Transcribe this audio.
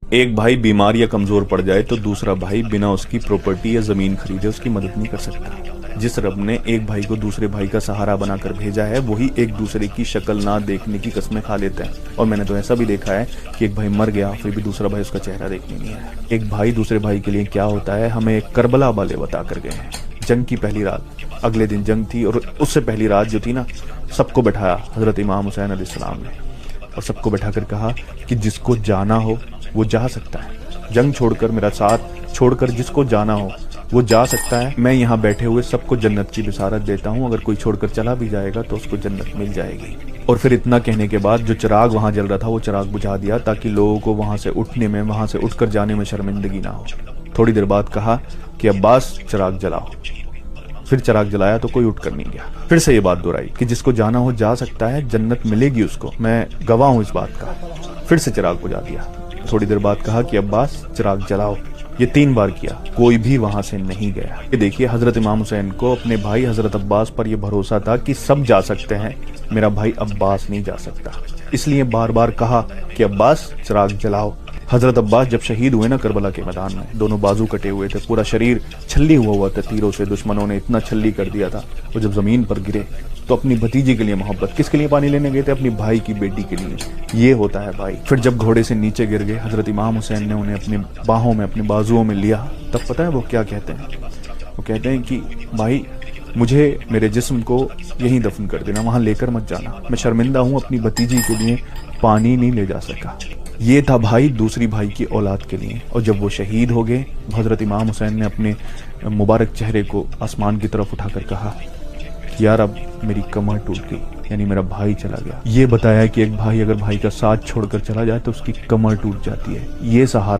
ایک بھائی بیمار یا کمزور پڑ جائے تو دوسرا بھائی بنا اس کی پراپرٹی یا زمین خریدے اس کی مدد نہیں کر سکتا۔ جس رب نے ایک بھائی کو دوسرے بھائی کا سہارا بنا کر بھیجا ہے وہی ایک دوسرے کی شکل نہ دیکھنے کی قسمیں کھا لیتے ہیں۔ اور میں نے تو ایسا بھی دیکھا ہے کہ ایک بھائی مر گیا پھر بھی دوسرا بھائی اس کا چہرہ دیکھنے نہیں آیا۔ ایک بھائی دوسرے بھائی کے لیے کیا ہوتا ہے ہمیں ایک کربلا والے بتا کر گئے ہیں۔ جنگ کی پہلی رات، اگلے دن جنگ تھی، اور اس سے پہلی رات جو تھی نا، سب کو بٹھایا حضرت امام حسین علیہ السلام نے، اور سب کو بٹھا کر کہا کہ جس کو جانا ہو وہ جا سکتا ہے۔ جنگ چھوڑ کر، میرا ساتھ چھوڑ کر جس کو جانا ہو وہ جا سکتا ہے۔ میں یہاں بیٹھے ہوئے سب کو جنت کی بشارت دیتا ہوں، اگر کوئی چھوڑ کر چلا بھی جائے گا تو اس کو جنت مل جائے گی۔ اور پھر اتنا کہنے کے بعد جو چراغ وہاں جل رہا تھا وہ چراغ بجھا دیا تاکہ لوگوں کو وہاں سے اٹھنے میں، وہاں سے اٹھ کر جانے میں شرمندگی نہ ہو۔ تھوڑی دیر بعد کہا کہ عباس چراغ جلاؤ۔ پھر چراغ جلایا تو کوئی اٹھ کر نہیں گیا۔ پھر سے یہ بات دہرائی کہ جس کو جانا ہو جا سکتا ہے، جنت ملے گی اس کو، میں گواہ ہوں اس بات کا۔ پھر سے چراغ بجھا دیا۔ تھوڑی دیر بعد کہا کہ عباس چراغ جلاؤ۔ یہ 3 بار کیا، کوئی بھی وہاں سے نہیں گیا۔ یہ دیکھیے، حضرت امام حسین کو اپنے بھائی حضرت عباس پر یہ بھروسہ تھا کہ سب جا سکتے ہیں، میرا بھائی عباس نہیں جا سکتا، اس لیے بار بار کہا کہ عباس چراغ جلاؤ۔ حضرت عباس جب شہید ہوئے نا کربلا کے میدان میں، دونوں بازو کٹے ہوئے تھے، پورا شریر چھلی ہوا تھا تیروں سے، دشمنوں نے اتنا چھلی کر دیا تھا۔ وہ جب زمین پر گرے تو اپنی بھتیجی کے لیے محبت، کس کے لیے پانی لینے گئے تھے؟ اپنی بھائی کی بیٹی کے لیے۔ یہ ہوتا ہے بھائی۔ پھر جب گھوڑے سے نیچے گر گئے، حضرت امام حسین نے انہیں اپنے باہوں میں، اپنے بازوؤں میں لیا، تب پتہ ہے وہ کیا کہتے ہیں؟ وہ کہتے ہیں کہ بھائی مجھے میرے جسم کو یہیں دفن کر دینا، وہاں لے کر مت جانا، میں شرمندہ ہوں، اپنی بھتیجی کے لیے پانی نہیں لے جا سکا۔ یہ تھا بھائی دوسری بھائی کی اولاد کے لیے۔ اور جب وہ شہید ہو گئے، حضرت امام حسین نے اپنے مبارک چہرے کو آسمان کی طرف اٹھا کر کہا یار اب میری کمر ٹوٹ گئی، یعنی میرا بھائی چلا گیا۔ یہ بتایا کہ ایک بھائی اگر بھائی کا ساتھ چھوڑ کر چلا جائے تو اس کی کمر ٹوٹ جاتی ہے۔ یہ سہارا